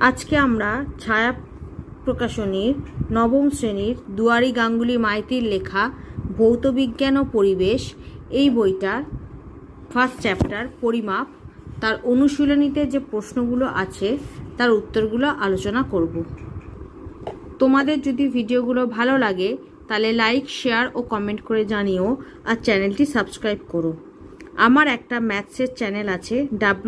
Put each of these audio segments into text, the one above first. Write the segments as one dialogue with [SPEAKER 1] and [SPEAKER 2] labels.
[SPEAKER 1] আজকে আমরা ছায়া প্রকাশনীর নবম শ্রেণীর দুয়ারি গাঙ্গুলি মাইতির লেখা ভৌতবিজ্ঞান ও পরিবেশ এই বইটার ফার্স্ট চ্যাপ্টার পরিমাপ তার অনুশীলনীতে যে প্রশ্নগুলো আছে তার উত্তরগুলো আলোচনা করব। তোমাদের যদি ভিডিওগুলো ভালো লাগে তাহলে লাইক, শেয়ার ও কমেন্ট করে জানিও, আর চ্যানেলটি সাবস্ক্রাইব করো। আমার একটা ম্যাথসের চ্যানেল আছে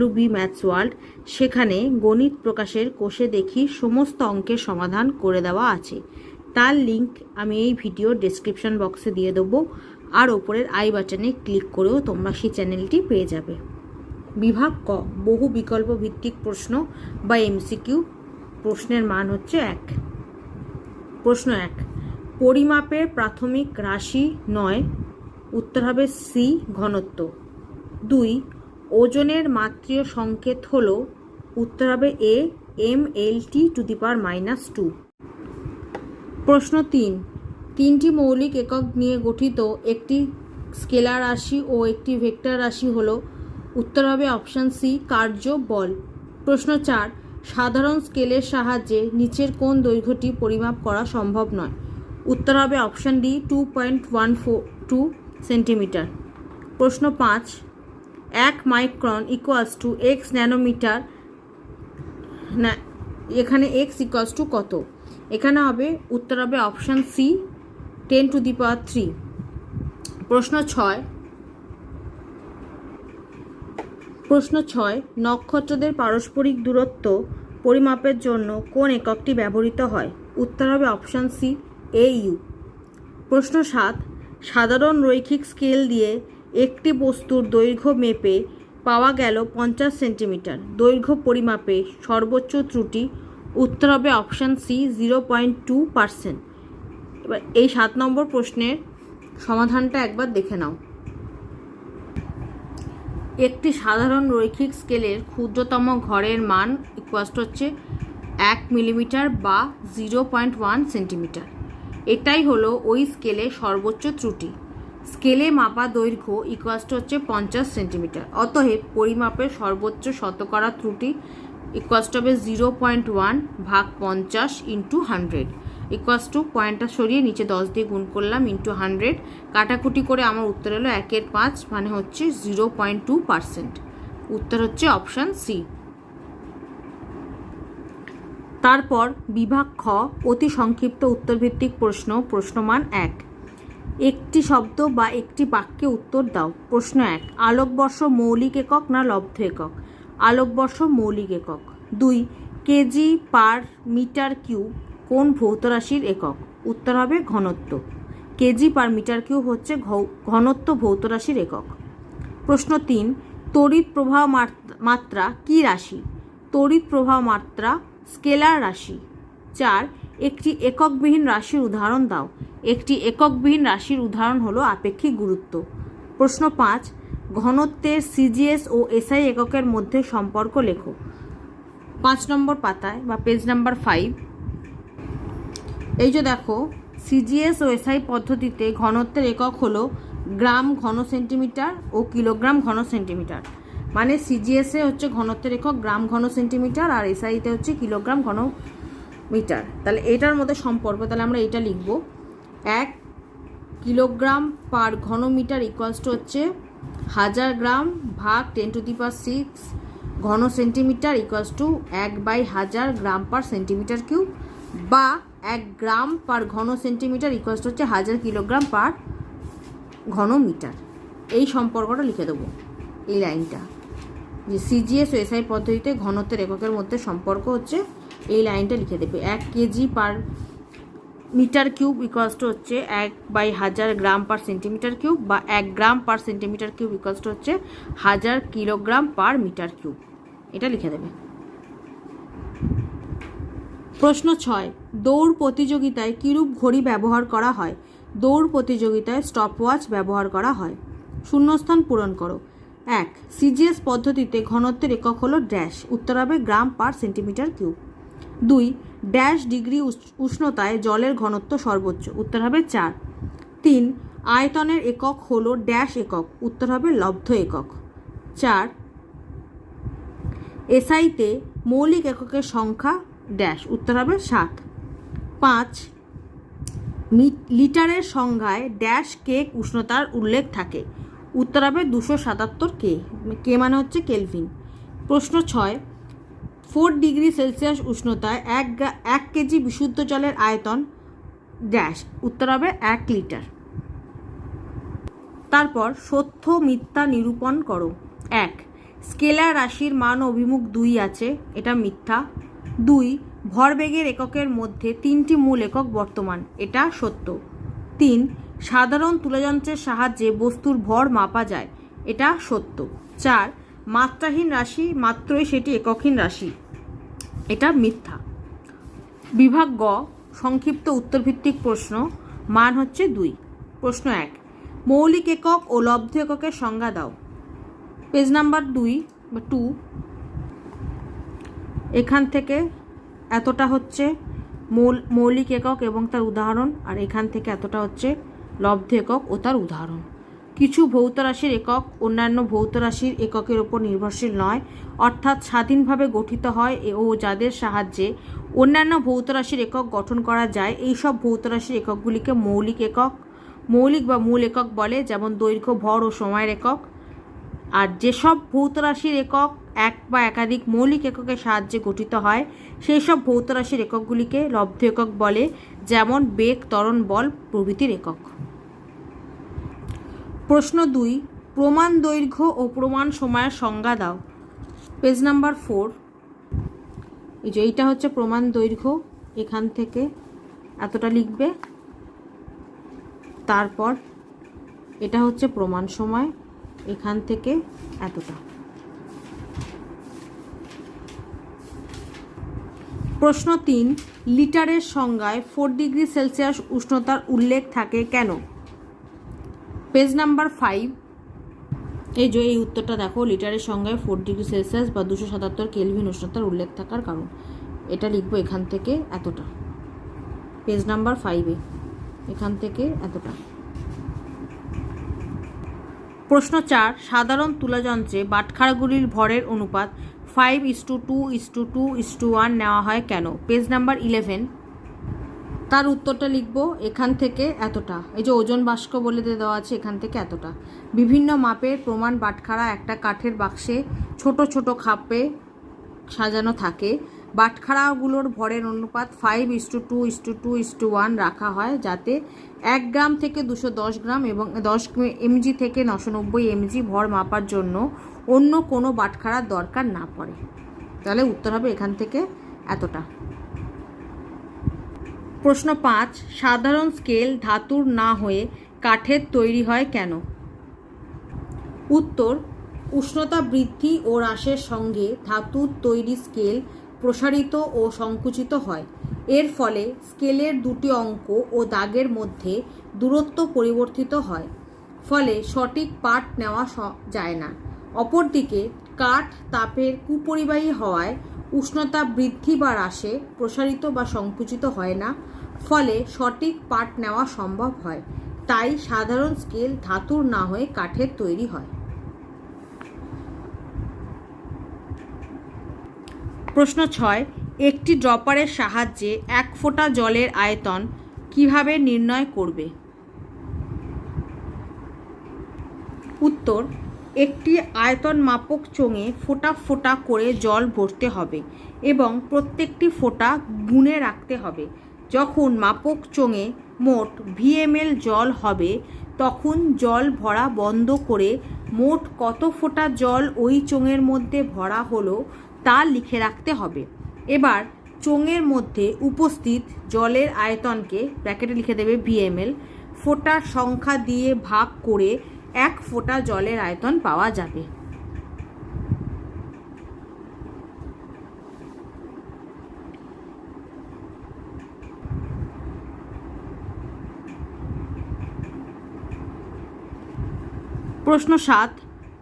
[SPEAKER 1] WB ম্যাথস ওয়ার্ল্ড, সেখানে গণিত প্রকাশের কোষে দেখি সমস্ত অঙ্কের সমাধান করে দেওয়া আছে। তার লিংক আমি এই ভিডিও ডেসক্রিপশন বক্সে দিয়ে দেবো, আর ওপরের আই বাটনে ক্লিক করেও তোমরা সেই চ্যানেলটি পেয়ে যাবে। বিভাগ ক, বহু বিকল্প ভিত্তিক প্রশ্ন বা MCQ। প্রশ্নের মান হচ্ছে 1। প্রশ্ন 1, পরিমাপের প্রাথমিক রাশি নয়, উত্তর হবে সি ঘনত্ব। 2, ওজনের মাত্রীয় সংকেত হল, উত্তর হবে এ mLT⁻²। প্রশ্ন 3, তিনটি মৌলিক একক নিয়ে গঠিত একটি স্কেলার রাশি ও একটি ভেক্টর রাশি হল, উত্তর হবে অপশান সি কার্য বল। প্রশ্ন 4, সাধারণ স্কেলের সাহায্যে নিচের কোন দৈর্ঘ্যটি পরিমাপ করা সম্ভব নয়, উত্তর হবে অপশান ডি 2.142 সেন্টিমিটার। প্রশ্ন 5, 1 micron equals to x nanometre, না এখানে x ইকুয়ালস টু কত, এখানে হবে উত্তর হবে অপশান সি 10⁻³ প্রশ্ন 6, নক্ষত্রদের পারস্পরিক দূরত্ব পরিমাপের জন্য কোন এককটি ব্যবহৃত হয়, উত্তর হবে অপশান সি AU। প্রশ্ন 7, সাধারণ রৈখিক স্কেল দিয়ে একটি বস্তুর দৈর্ঘ্য মেপে পাওয়া গেল 50 সেন্টিমিটার, দৈর্ঘ্য পরিমাপে সর্বোচ্চ ত্রুটি, উত্তর হবে অপশান সি 0.2%। এবার এই 7 নম্বর প্রশ্নের সমাধানটা একবার দেখে নাও। একটি সাধারণ রৈখিক স্কেলের ক্ষুদ্রতম ঘরের মান ইকুয়ালস হচ্ছে 1 মিলিমিটার বা 0.1 সেন্টিমিটার। এটাই হলো ওই স্কেলে সর্বোচ্চ ত্রুটি। স্কেলে মাপা দৈর্ঘ্য ইকুয়ালস হচ্ছে 50 সেন্টিমিটার। অতএব পরিমাপের সর্বোচ্চ শতকরা ত্রুটি ইকুয়ালস হবে 0.1 ভাগ 50 ইন্টু 100 ইকুয়ালস টু, পয়েন্টটা সরিয়ে নিচে 10 দিয়ে গুণ করলাম, ইন্টু 100, কাটাকুটি করে আমার উত্তর হলো 1/5, মানে হচ্ছে 0.2%। উত্তর হচ্ছে অপশান সি। তারপর বিভাগ খ, অতি সংক্ষিপ্ত উত্তরভিত্তিক প্রশ্ন। প্রশ্নমান 1, একটি শব্দ বা একটি বাক্যে উত্তর দাও। প্রশ্ন 1, আলোকবর্ষ মৌলিক একক না লব্ধ একক, আলোকবর্ষ মৌলিক একক। 2, কেজি পার মিটার কিউব কোন ভৌত রাশির একক, উত্তর হবে ঘনত্ব। কেজি পার মিটার কিউব হচ্ছে ঘনত্ব ভৌত রাশির একক। প্রশ্ন 3, তড়িৎ প্রবাহ মাত্রা কি রাশি, তড়িৎ প্রবাহ মাত্রা স্কেলার রাশি। 4, একটি এককবিহীন রাশির উদাহরণ দাও। একটি এককবিহীন রাশির উদাহরণ হলো আপেক্ষিক গুরুত্ব। প্রশ্ন 5, ঘনত্বের CGS ও SI এককের মধ্যে সম্পর্ক লেখো। 5 নম্বর পাতায় বা পেজ নাম্বার 5, এই যে দেখো, CGS ও SI পদ্ধতিতে ঘনত্বের একক হলো গ্রাম ঘন সেন্টিমিটার ও কিলোগ্রাম ঘন সেন্টিমিটার। মানে CGS এ হচ্ছে ঘনত্বের একক গ্রাম ঘন সেন্টিমিটার, আর SI-তে হচ্ছে কিলোগ্রাম ঘন মিটার। তাহলে এটার মধ্যে সম্পর্ক, তাহলে আমরা এটা লিখব, 1 কিলোগ্রাম পার ঘন মিটার ইকুয়ালস টু হচ্ছে 1000 গ্রাম ভাগ 10⁶ ঘন centimetre equals to 1/1000 gram per centimetre cube, বা 1 গ্রাম পার ঘন সেন্টিমিটার ইকুয়ালস টু হচ্ছে 1000 কিলোগ্রাম পার ঘন মিটার। এই সম্পর্কটা লিখে দেবো, এই লাইনটা, যে CGS ও SI পদ্ধতিতে ঘনত্বের এককের মধ্যে সম্পর্ক হচ্ছে, এই লাইনটা লিখে দেবে। 1 KG per metre cube equals to হচ্ছে 1/1000 গ্রাম পার সেন্টিমিটার কিউব, বা 1 gram per centimetre cube equals to হচ্ছে 1000 কিলোগ্রাম পার মিটার কিউব। এটা লিখে দেবে। প্রশ্ন 6, দৌড় প্রতিযোগিতায় কিরূপ ঘড়ি ব্যবহার করা হয়, দৌড় প্রতিযোগিতায় স্টপওয়াচ ব্যবহার করা হয়। শূন্যস্থান পূরণ করো। 1, CGS পদ্ধতিতে ঘনত্বের একক হলো ড্যাশ, উত্তর হবে gram per centimetre cube. 2, dash degree উষ্ণতায় জলের ঘনত্ব সর্বোচ্চ, উত্তর হবে 4। 3, আয়তনের একক হলো ড্যাশ একক, উত্তর হবে লব্ধ একক। 4, এসআইতে মৌলিক এককের সংখ্যা ড্যাশ, উত্তর হবে 7। 5 লিটারের সংজ্ঞায় ড্যাশ কেক উষ্ণতার উল্লেখ থাকে, উত্তর হবে 277 কে, কে মানে হচ্ছে কেলভিন। প্রশ্ন 6 4 ডিগ্রি সেলসিয়াস উষ্ণতায় 1 কেজি বিশুদ্ধ জলের আয়তন ড্যাশ, উত্তর হবে 1 লিটার। তারপর সত্য মিথ্যা নিরূপণ করো। 1 স্কেলার রাশির মান অভিমুখ 2 আছে, এটা মিথ্যা। 2 ভরবেগের এককের মধ্যে 3টি মূল একক বর্তমান, এটা সত্য। 3 সাধারণ তুলাযন্ত্রের সাহায্যে বস্তুর ভর মাপা যায়, এটা সত্য। 4 মাত্রাহীন রাশি মাত্রই সেটি এককহীন রাশি, এটা মিথ্যা। বিভাগ গ সংক্ষিপ্ত উত্তরভিত্তিক প্রশ্ন, মান হচ্ছে 2। প্রশ্ন 1 মৌলিক একক ও লব্ধ এককের সংজ্ঞা দাও। পেজ নাম্বার 2 এখান থেকে এতটা হচ্ছে মৌলিক একক এবং তার উদাহরণ, আর এখান থেকে এতটা হচ্ছে লব্ধ একক ও তার উদাহরণ। কিছু ভৌত রাশির একক অন্যান্য ভৌত রাশির এককের ওপর নির্ভরশীল নয়, অর্থাৎ স্বাধীনভাবে গঠিত হয় ও যাদের সাহায্যে অন্যান্য ভৌত রাশির একক গঠন করা যায়, এই সব ভৌত রাশির এককগুলিকে মৌলিক একক, মৌলিক বা মূল একক বলে, যেমন দৈর্ঘ্য, ভর ও সময়ের একক। আর যেসব ভৌত রাশির একক এক বা একাধিক মৌলিক এককের সাহায্যে গঠিত হয়, সেই সব ভৌত রাশির এককগুলিকে লব্ধ একক বলে, যেমন বেগ, ত্বরণ, বল প্রভৃতির একক। প্রশ্ন 2 প্রমাণ দৈর্ঘ্য ও প্রমাণ সময়ের সংজ্ঞা দাও। পেজ নাম্বার 4 এই যে এইটা হচ্ছে প্রমাণ দৈর্ঘ্য, এখান থেকে এতটা লিখবে। তারপর এটা হচ্ছে প্রমাণ সময়, এখান থেকে এতটা। প্রশ্ন 3 লিটারের সংজ্ঞায় 4 ডিগ্রি সেলসিয়াস উষ্ণতার উল্লেখ থাকে কেন? পেজ নাম্বার 5 এই যে এই উত্তরটা দেখো, লিটারের সংজ্ঞায় 4 ডিগ্রি সেলসিয়াস বা 277 কেলভিন উষ্ণতার উল্লেখ থাকার কারণ, এটা লিখবো এখান থেকে এতটা। পেজ নাম্বার 5 এখান থেকে এতটা। প্রশ্ন 4 সাধারণ তুলাযন্ত্রে বাটখারাগুলির ভরের অনুপাত 5:2:2:1 নেওয়া হয় কেন? পেজ নাম্বার 11 তার উত্তরটা লিখবো এখান থেকে এতটা। এই যে ওজন বাস্ক বলে দেওয়া আছে, এখান থেকে এতটা। বিভিন্ন মাপের প্রমাণ বাটখারা একটা কাঠের বাক্সে ছোট ছোট খাপে সাজানো থাকে। বাটখারাগুলোর ভরের অনুপাত 5:2:2:1 রাখা হয়, যাতে 1 গ্রাম থেকে 210 গ্রাম এবং 10 mg থেকে 990 mg ভর মাপার জন্য অন্য কোনো বাটখারার দরকার না পড়ে। তাহলে উত্তর হবে এখান থেকে এতটা। প্রশ্ন 5 সাধারণ স্কেল ধাতুর না হয়ে কাঠের তৈরি হয় কেন? উত্তর উষ্ণতা বৃদ্ধি ও হ্রাসের সঙ্গে ধাতুর তৈরি স্কেল প্রসারিত ও সংকুচিত হয়। এর ফলে স্কেলের দুটি অঙ্ক ও দাগের মধ্যে দূরত্ব পরিবর্তিত হয়, ফলে সঠিক পাঠ নেওয়া যায় না। অপরদিকে কাঠ তাপের কুপরিবাহী হওয়ায় উষ্ণতা বৃদ্ধি বা হ্রাসে প্রসারিত বা সংকুচিত হয় না, ফলে সঠিক পাঠ নেওয়া সম্ভব হয়। তাই সাধারণ স্কেল ধাতুর না হয়ে কাঠের তৈরি হয়। প্রশ্ন 6 একটি ড্রপারের সাহায্যে 1 ফোঁটা জলের আয়তন কিভাবে নির্ণয় করবে? উত্তর একটি আয়তন মাপক চোঙে ফোঁটা ফোঁটা করে জল ভরতে হবে এবং প্রত্যেকটি ফোঁটা গুণে রাখতে হবে। যখন মাপক চোঙে মোট VmL জল হবে, তখন জল ভরা বন্ধ করে মোট কত ফোঁটা জল ওই চোঙের মধ্যে ভরা হলো তা লিখে রাখতে হবে। এবার চোঙের মধ্যে উপস্থিত জলের আয়তনকে ব্র্যাকেটে লিখে দেবে VmL, ফোঁটার সংখ্যা দিয়ে ভাগ করে 1 ফোঁটা জলের আয়তন পাওয়া যাবে। প্রশ্ন 7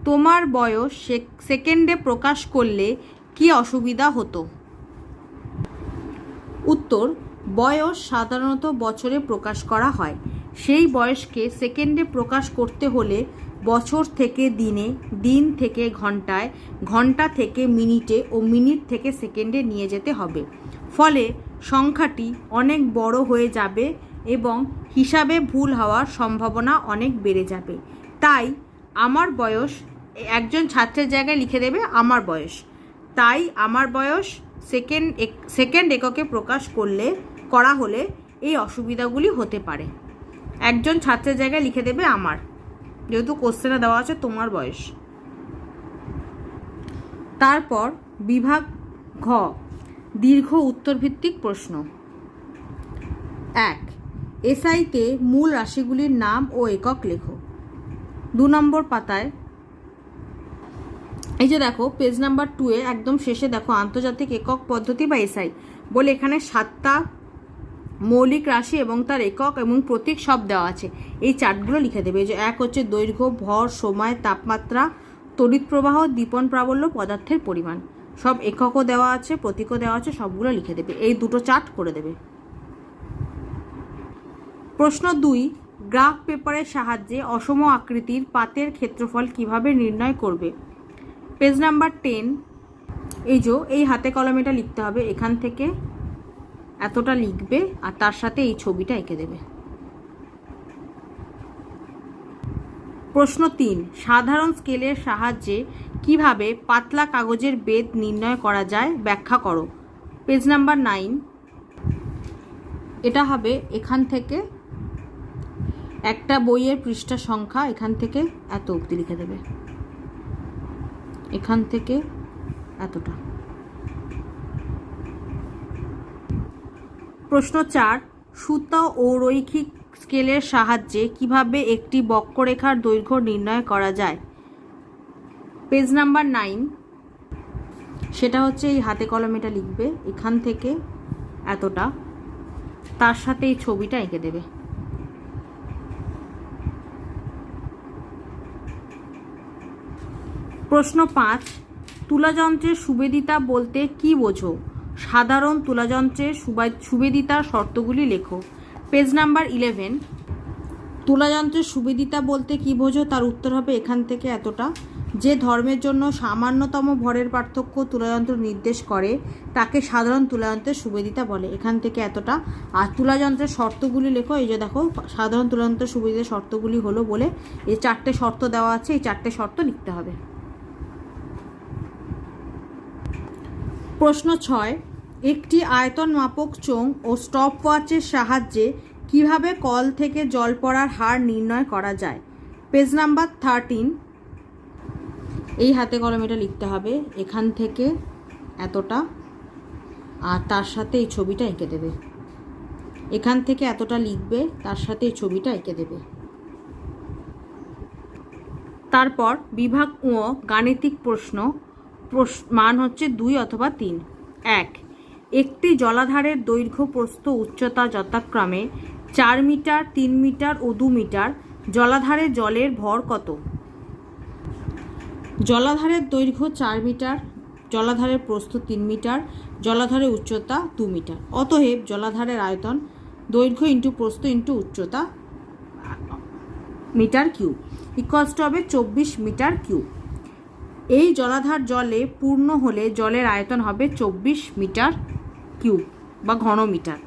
[SPEAKER 1] তোমার বয়স সেকেন্ডে প্রকাশ করলে কি অসুবিধা হতো? উত্তর বয়স সাধারণত বছরে প্রকাশ করা হয়। সেই বয়সকে সেকেন্ডে প্রকাশ করতে হলে বছর থেকে দিনে, দিন থেকে ঘন্টায়, ঘন্টা থেকে মিনিটে ও মিনিট থেকে সেকেন্ডে নিয়ে যেতে হবে। ফলে সংখ্যাটি অনেক বড় হয়ে যাবে এবং হিসাবে ভুল হওয়ার সম্ভাবনা অনেক বেড়ে যাবে। তাই আমার বয়স, একজন ছাত্রের জায়গায় লিখে দেবে আমার বয়স। তাই আমার বয়স সেকেন্ড এককে প্রকাশ করা হলে এই অসুবিধাগুলি হতে পারে। একজন ছাত্রের জায়গায় লিখে দেবে আমার, যেহেতু কোশ্চেনে দেওয়া আছে তোমার বয়স। তারপর বিভাগ ঘ, দীর্ঘ উত্তরভিত্তিক প্রশ্ন। 1. এসআইতে মূল রাশিগুলির নাম ও একক লেখো। 2 নম্বর পাতায় এই যে দেখো পেজ নাম্বার 2 একদম শেষে দেখো আন্তর্জাতিক একক পদ্ধতি বা এসআই বলে এখানে 7টা মৌলিক রাশি এবং তার একক এবং প্রতীক সব দেওয়া আছে। এই চার্টগুলো লিখে দেবে। যে 1 হচ্ছে দৈর্ঘ্য, ভর, সময়, তাপমাত্রা, তড়িৎ প্রবাহ, দীপন প্রাবল্য, পদার্থের পরিমাণ। সব এককও দেওয়া আছে, প্রতীকও দেওয়া আছে, সবগুলো লিখে দেবে। এই দুটো চার্ট করে দেবে। প্রশ্ন 2, গ্রাফ পেপারের সাহায্যে অসম আকৃতির পাতের ক্ষেত্রফল কিভাবে নির্ণয় করবে। পেজ নাম্বার 10 এই হাতে কলমে এটা লিখতে হবে। এখান থেকে এতটা লিখবে আর তার সাথে এই ছবিটা এঁকে দেবে। প্রশ্ন 3, সাধারণ স্কেলের সাহায্যে কিভাবে পাতলা কাগজের বেধ নির্ণয় করা যায় ব্যাখ্যা করো। পেজ নাম্বার 9 এটা হবে এখান থেকে একটা বইয়ের পৃষ্ঠা সংখ্যা, এখান থেকে এত অবধি লিখে দেবে, এখান থেকে এতটা। প্রশ্ন 4, সুতা ও রৈখিক স্কেলের সাহায্যে কিভাবে একটি বক্ররেখার দৈর্ঘ্য নির্ণয় করা যায়। পেজ নাম্বার 9 সেটা হচ্ছে এই হাতে কলমে এটা লিখবে, এখান থেকে এতটা, তার সাথে এই ছবিটা এঁকে দেবে। প্রশ্ন 5, তুলাযন্ত্রের সুবেদিতা বলতে কি বোঝো। সাধারণ তুলাযন্ত্রের সুবেদিতার শর্তগুলি লেখো। পেজ নাম্বার 11 তুলাযন্ত্রের সুবেদিতা বলতে কি বোঝো তার উত্তর হবে এখান থেকে এতটা। যে ধর্মের জন্য সামান্যতম ভরের পার্থক্য তুলাযন্ত্র নির্দেশ করে তাকে সাধারণ তুলাযন্ত্রের সুবেদিতা বলে। এখান থেকে এতটা। আর তুলাযন্ত্রের শর্তগুলি লেখো। এই যে দেখো সাধারণ তুলাযন্ত্রের সুবেদিতার শর্তগুলি হলো বলে এই 4টে শর্ত দেওয়া আছে, এই 4টে শর্ত লিখতে হবে। প্রশ্ন 6, একটি আয়তন মাপক চোঙ ও স্টপওয়াচের সাহায্যে কিভাবে কল থেকে জল পড়ার হার নির্ণয় করা যায়। পেজ নাম্বার 13 এই হাতে কলমে এটা লিখতে হবে, এখান থেকে এতটা আর তার সাথে এই ছবিটা এঁকে দেবে। এখান থেকে এতটা লিখবে, তার সাথে এই ছবিটা এঁকে দেবে। তারপর বিভাগ ও গাণিতিক প্রশ্ন, মান হচ্ছে 2 অথবা 3। 1, একটি জলাধারের দৈর্ঘ্য, প্রস্থ, উচ্চতা যথাক্রমে 4 মিটার, 3 মিটার ও 2 মিটার। জলাধারে জলের ভর কত। জলাধারের দৈর্ঘ্য 4 মিটার, জলাধারের প্রস্থ 3 মিটার, জলাধারের উচ্চতা 2 মিটার। অতএব জলাধারের আয়তন দৈর্ঘ্য ইন্টু প্রস্থ ইন্টু উচ্চতা মিটার কিউব ইকুয়ালস টু হবে 24 মিটার কিউব। এই জলাধার জলে পূর্ণ হলে জলের আয়তন হবে 24 মিটার কিউব বা ঘনমিটার।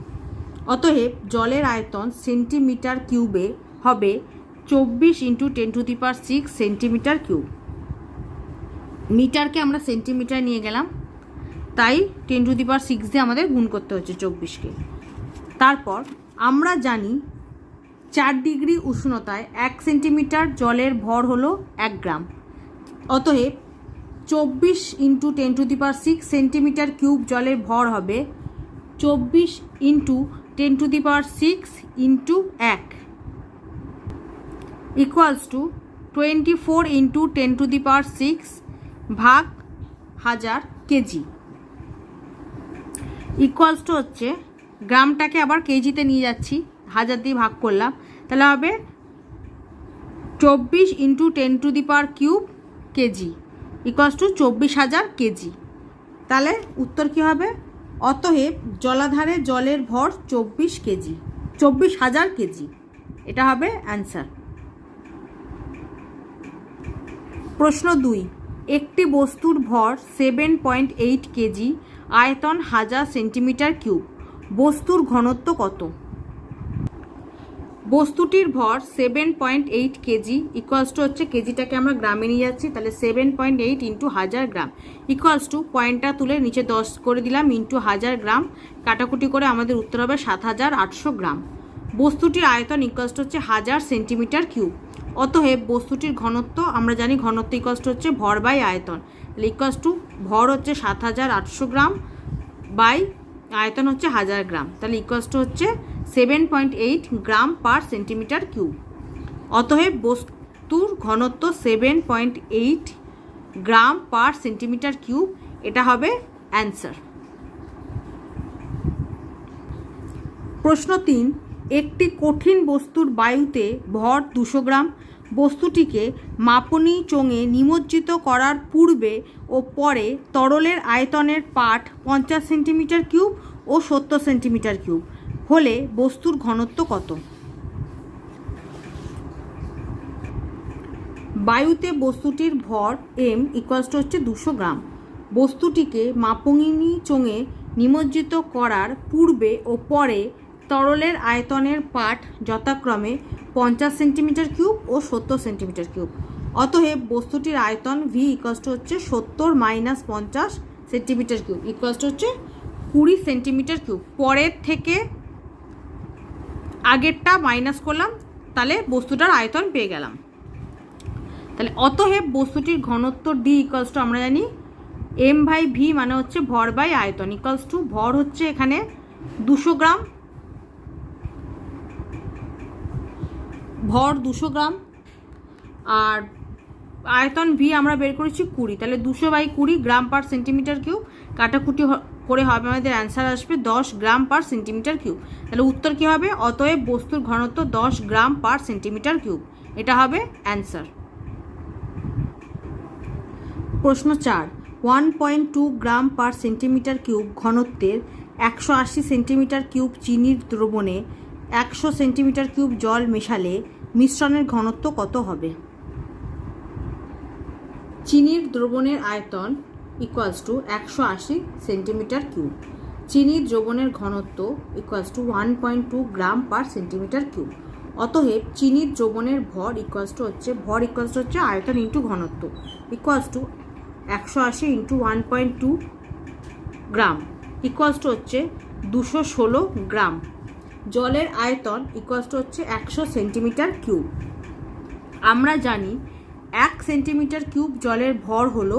[SPEAKER 1] অতএব জলের আয়তন সেন্টিমিটার কিউবে হবে 24 ইন্টু 10⁶ সেন্টিমিটার কিউব। মিটারকে আমরা সেন্টিমিটার নিয়ে গেলাম, তাই 10⁶ দিয়ে আমাদের গুণ করতে হচ্ছে 24কে। তারপর আমরা জানি 4 ডিগ্রি উষ্ণতায় 1 সেন্টিমিটার জলের ভর হলো 1 গ্রাম। অতএব 24 ইন্টু 10⁶ সেন্টিমিটার কিউব জলের ভর হবে 24 into 10⁶ into 1 equals to 24 into 10⁶ ভাগ 1000 কেজি ইকুয়ালস টু হচ্ছে, গ্রামটাকে আবার কেজিতে নিয়ে যাচ্ছি, 1000 দিয়ে ভাগ করলাম, তাহলে হবে 24 into 10³ KG equals to 24,000 KG. তাহলে উত্তর কী হবে, অতএব জলাধারে জলের ভর 24 কেজি, 24,000 কেজি। এটা হবে অ্যান্সার। প্রশ্ন 2, একটি বস্তুর ভর 7.8 কেজি, আয়তন 1000 সেন্টিমিটার কিউব, বস্তুর ঘনত্ব কত? বস্তুটির ভর 7.8 কেজি ইকুয়ালস টু হচ্ছে, কেজিটাকে আমরা গ্রামে নিয়ে যাচ্ছি, তাহলে 7.8 ইন্টু 1000 গ্রাম ইকুয়ালস টু, পয়েন্টটা তুলে নিচে 10 করে দিলাম, ইন্টু 1000 গ্রাম, কাটাকুটি করে আমাদের উত্তর হবে 7800 গ্রাম। বস্তুটির আয়তন ইকুয়ালস টু হচ্ছে 1000 সেন্টিমিটার কিউব। অতএব বস্তুটির ঘনত্ব আমরা জানি, ঘনত্ব ইকুয়ালস টু হচ্ছে ভর বাই আয়তন, তাহলে ইকুয়ালস টু ভর হচ্ছে 7800 গ্রাম বাই আয়তন হচ্ছে 1000 গ্রাম, তাহলে ইকুয়ালস টু হচ্ছে 7.8 গ্রাম পার সেন্টিমিটার কিউব। অতএব বস্তুর ঘনত্ব 7.8 গ্রাম পার সেন্টিমিটার কিউব, এটা হবে অ্যান্সার। প্রশ্ন 3, একটি কঠিন বস্তুর বায়ুতে ভর 200 গ্রাম, বস্তুটিকে মাপনী চোঙে নিমজ্জিত করার পূর্বে ও পরে তরলের আয়তনের পাঠ 50 সেন্টিমিটার কিউব ও 70 সেন্টিমিটার কিউব হলে বস্তুর ঘনত্ব কত? বায়ুতে বস্তুটির ভর m ইকুয়ালস টু হচ্ছে 200 গ্রাম, বস্তুটিকে মাপনী চোঙে নিমজ্জিত করার পূর্বে ও পরে তরলের আয়তনের পাঠ যথাক্রমে 50 সেন্টিমিটার কিউব ও 70 সেন্টিমিটার কিউব। অতএব বস্তুটির আয়তন v ইকুয়ালস টু হচ্ছে 70 minus 50 centimetre cube equals to হচ্ছে 20 সেন্টিমিটার কিউব। পরের থেকে আগেরটা মাইনাস করলাম, তাহলে বস্তুটার আয়তন পেয়ে গেলাম। তাহলে অতএব বস্তুটির ঘনত্ব d ইকুয়ালস টু আমরা জানি m বাই v মানে হচ্ছে ভর বাই আয়তন, ইকুয়ালস টু ভর হচ্ছে এখানে 200 গ্রাম, ভর 200 গ্রাম, আর আয়তন v আমরা বের করেছি 20, তাহলে 200/20 গ্রাম পার সেন্টিমিটার কিউব, কাটাকুটি করে হবে আমাদের অ্যান্সার আসবে 10 গ্রাম পার সেন্টিমিটার কিউব। তাহলে উত্তর কী হবে? অতএব বস্তুর ঘনত্ব 10 গ্রাম পার সেন্টিমিটার কিউব, এটা হবে অ্যান্সার। প্রশ্ন 4, 1.2 গ্রাম পার সেন্টিমিটার কিউব ঘনত্বের 180 সেন্টিমিটার কিউব চিনির দ্রবণে 100 সেন্টিমিটার কিউব জল মেশালে মিশ্রণের ঘনত্ব কত হবে? চিনির দ্রবণের আয়তন ইকুয়ালস টু 180 সেন্টিমিটার কিউব, চিনির দ্রবণের ঘনত্ব equals to 1.2 gram per centimetre cube. অতএব চিনির দ্রবণের ভর ইকুয়ালস টু হচ্ছে আয়তন ইন্টু ঘনত্ব, equals to 180 into 1.2 gram equals to হচ্ছে 216 গ্রাম। জলের আয়তন ইকুয়ালস টু হচ্ছে 100 সেন্টিমিটার কিউব। আমরা জানি 1 সেন্টিমিটার কিউব জলের ভর হলো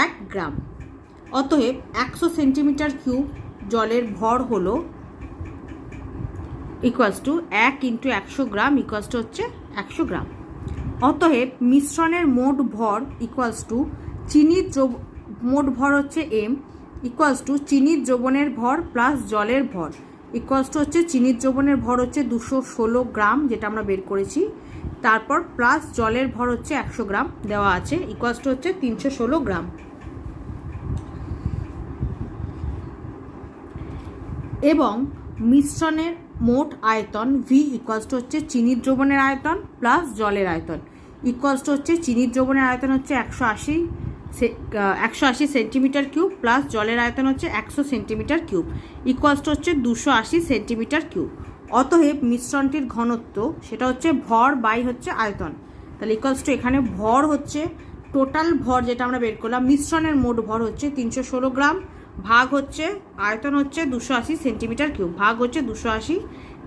[SPEAKER 1] 1 গ্রাম। অতএব 100 সেন্টিমিটার কিউব জলের ভর হলো equals to 1 into 100 gram equals to হচ্ছে 100 গ্রাম। অতএব মিশ্রণের মোট ভর ইকুয়ালস টু চিনির মোট ভর হচ্ছে m ইকুয়ালস টু চিনির দ্রবণের ভর প্লাস জলের ভর ইকুয়ালস টু হচ্ছে চিনির দ্রবণের ভর হচ্ছে 216 গ্রাম, যেটা আমরা বের করেছি, তারপর প্লাস জলের ভর হচ্ছে 100 গ্রাম দেওয়া আছে, ইকুয়ালস টু হচ্ছে 316 গ্রাম। এবং মিশ্রণের মোট আয়তন v ইকুয়ালস টু হচ্ছে চিনির দ্রবণের আয়তন প্লাস জলের আয়তন ইকুয়ালস টু হচ্ছে চিনির দ্রবণের আয়তন হচ্ছে 180 সেন্টিমিটার কিউব প্লাস জলের আয়তন হচ্ছে 100 সেন্টিমিটার কিউব ইকুয়ালস টু হচ্ছে 280 সেন্টিমিটার কিউব। অতএব মিশ্রণটির ঘনত্ব সেটা হচ্ছে ভর বাই হচ্ছে আয়তন, তাহলে ইকুয়ালস টু এখানে ভর হচ্ছে টোটাল ভর যেটা আমরা বের করলাম, মিশ্রণের মোট ভর হচ্ছে 316 গ্রাম, ভাগ হচ্ছে আয়তন হচ্ছে 280 সেন্টিমিটার কিউব, ভাগ হচ্ছে 280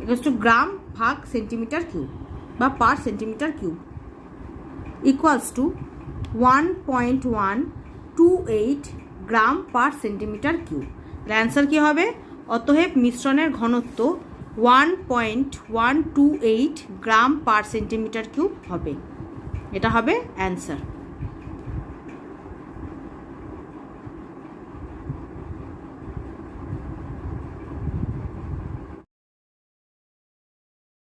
[SPEAKER 1] ইকুয়ালস টু গ্রাম ভাগ সেন্টিমিটার কিউব বা per centimetre cube equals to 1.128 gram per centimetre cube. Answer কী হবে? অতএব মিশ্রণের ঘনত্ব 1.128 গ্রাম পার সেন্টিমিটার কিউব হবে, এটা হবে অ্যান্সার।